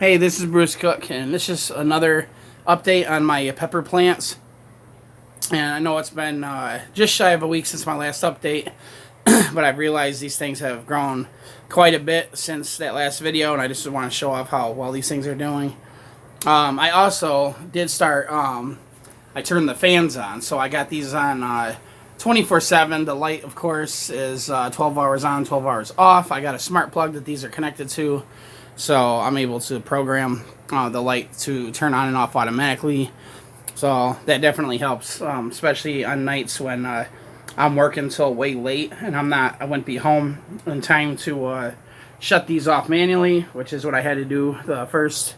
Hey, this is Bruce Cook, and this is another update on my pepper plants. And I know it's been just shy of a week since my last update, but I've realized these things have grown quite a bit since that last video, and I just want to show off how well these things are doing. I also did start, I turned the fans on, so I got these on 24/7. The light, of course, is 12 hours on, 12 hours off. I got a smart plug that these are connected to, so I'm able to program the light to turn on and off automatically. So that definitely helps, especially on nights when I'm working till way late and I wouldn't be home in time to shut these off manually, which is what I had to do the first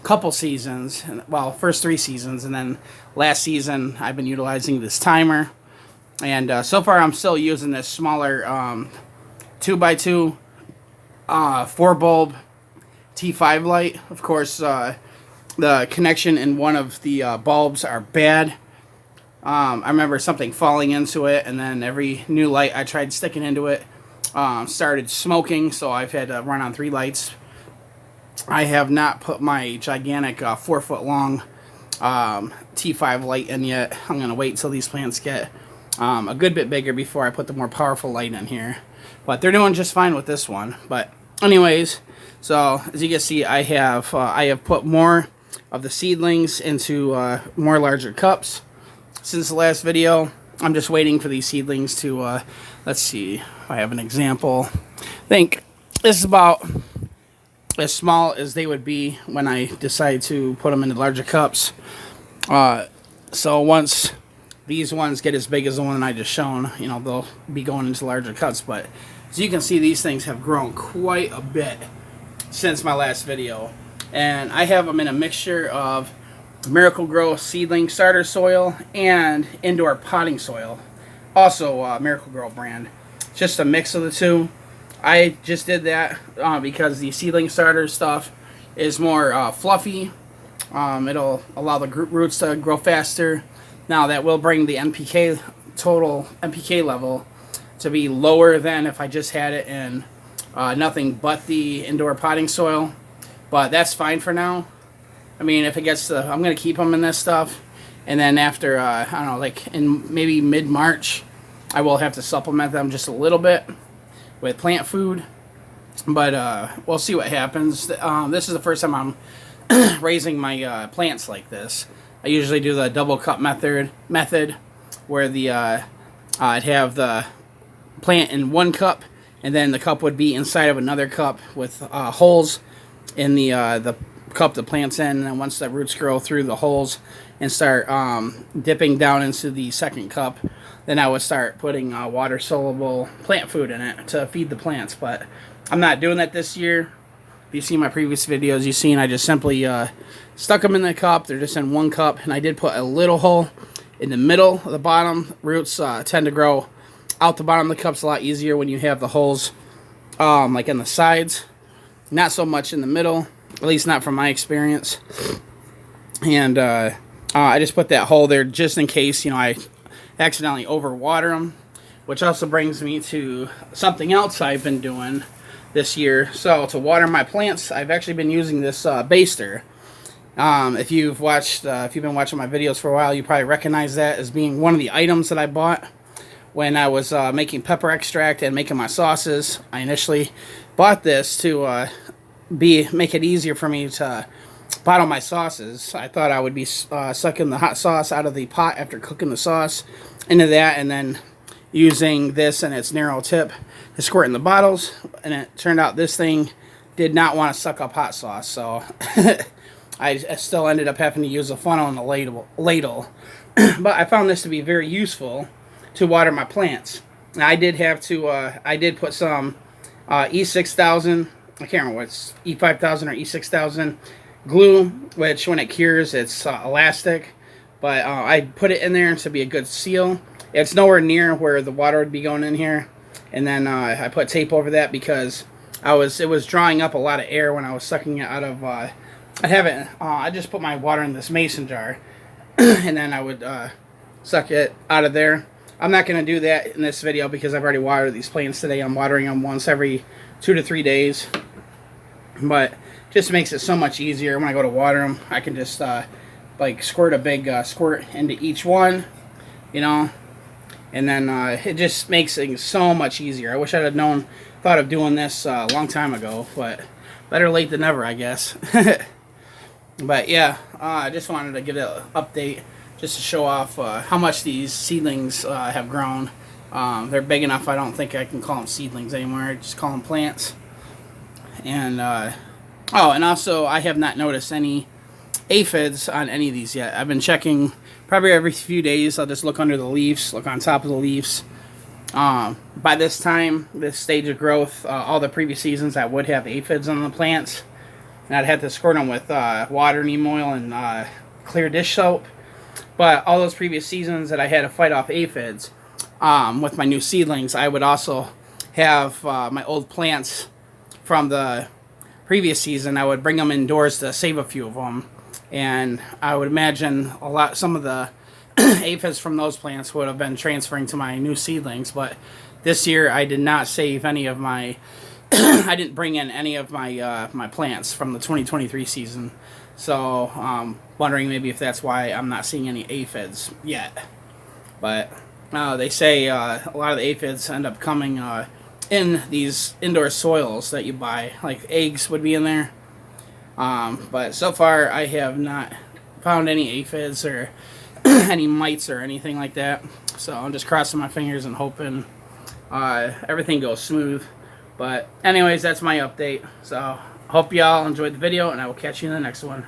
couple seasons, well, first 3 seasons, and then last season I've been utilizing this timer. And so far I'm still using this smaller 2x2 4 bulb T5 light. Of course, the connection in one of the bulbs are bad. I remember something falling into it, and then every new light I tried sticking into it started smoking, so I've had to run on 3 lights. I have not put my gigantic 4-foot long T5 light in yet. I'm going to wait till these plants get a good bit bigger before I put the more powerful light in here. But they're doing just fine with this one. But anyways, so as you can see, I have put more of the seedlings into more larger cups since the last video. I'm just waiting for these seedlings to, let's see if I have an example. I think this is about as small as they would be when I decide to put them into larger cups. So once these ones get as big as the one I just shown, you know, they'll be going into larger cups. But as you can see, these things have grown quite a bit since my last video, and I have them in a mixture of Miracle Grow seedling starter soil and indoor potting soil, also Miracle Grow brand. Just a mix of the two. I just did that because the seedling starter stuff is more fluffy. It'll allow the roots to grow faster. Now that will bring the NPK total NPK level to be lower than if I just had it in nothing but the indoor potting soil, but that's fine for now. I mean, if it gets to, I'm going to keep them in this stuff, and then after, I don't know, like in maybe mid-March, I will have to supplement them just a little bit with plant food, but we'll see what happens. This is the first time I'm raising my plants like this. I usually do the double cup method where the I'd have the plant in one cup, and then the cup would be inside of another cup with holes in the cup the plant's in. And then once the roots grow through the holes and start dipping down into the second cup, then I would start putting water-soluble plant food in it to feed the plants. But I'm not doing that this year. If you've seen my previous videos, you've seen I just simply stuck them in the cup. They're just in one cup, and I did put a little hole in the middle of the bottom. Roots tend to grow out the bottom of the cups a lot easier when you have the holes like in the sides, not so much in the middle, at least not from my experience. And I just put that hole there just in case, you know, I accidentally overwater them, which also brings me to something else I've been doing this year. So to water my plants, I've actually been using this baster. If you've been watching my videos for a while, you probably recognize that as being one of the items that I bought when I was making pepper extract and making my sauces. I initially bought this to make it easier for me to bottle my sauces. I thought I would be sucking the hot sauce out of the pot after cooking the sauce into that, and then using this and its narrow tip to squirt in the bottles. And it turned out this thing did not want to suck up hot sauce, so I still ended up having to use a funnel and a ladle. But I found this to be very useful to water my plants. Now, I did have to, I did put some E6000, I can't remember what it's, E5000 or E6000 glue, which when it cures, it's elastic. But I put it in there to be a good seal. It's nowhere near where the water would be going in here. And then I put tape over that because it was drawing up a lot of air when I was sucking it out of, I just put my water in this mason jar, and then I would suck it out of there. I'm not going to do that in this video because I've already watered these plants today. I'm watering them once every 2 to 3 days. but just makes it so much easier. When I go to water them, I can just like squirt a big squirt into each one, you know, and then it just makes things so much easier. I wish I'd have thought of doing this a long time ago, but better late than never, I guess. But yeah, I just wanted to give an update just to show off how much these seedlings have grown. They're big enough, I don't think I can call them seedlings anymore. I just call them plants. And, oh, and also I have not noticed any aphids on any of these yet. I've been checking probably every few days. I'll just look under the leaves, look on top of the leaves. By this time, this stage of growth, all the previous seasons I would have aphids on the plants. And I'd have to squirt them with water, neem oil, and clear dish soap. But all those previous seasons that I had to fight off aphids with my new seedlings, I would also have my old plants from the previous season. I would bring them indoors to save a few of them. And I would imagine some of the aphids from those plants would have been transferring to my new seedlings. But this year I did not save any of my I didn't bring in any of my my plants from the 2023 season, so wondering maybe if that's why I'm not seeing any aphids yet. But they say a lot of the aphids end up coming in these indoor soils that you buy, like eggs would be in there. But so far I have not found any aphids or any mites or anything like that. So I'm just crossing my fingers and hoping everything goes smooth. But anyways, that's my update. So hope y'all enjoyed the video, and I will catch you in the next one.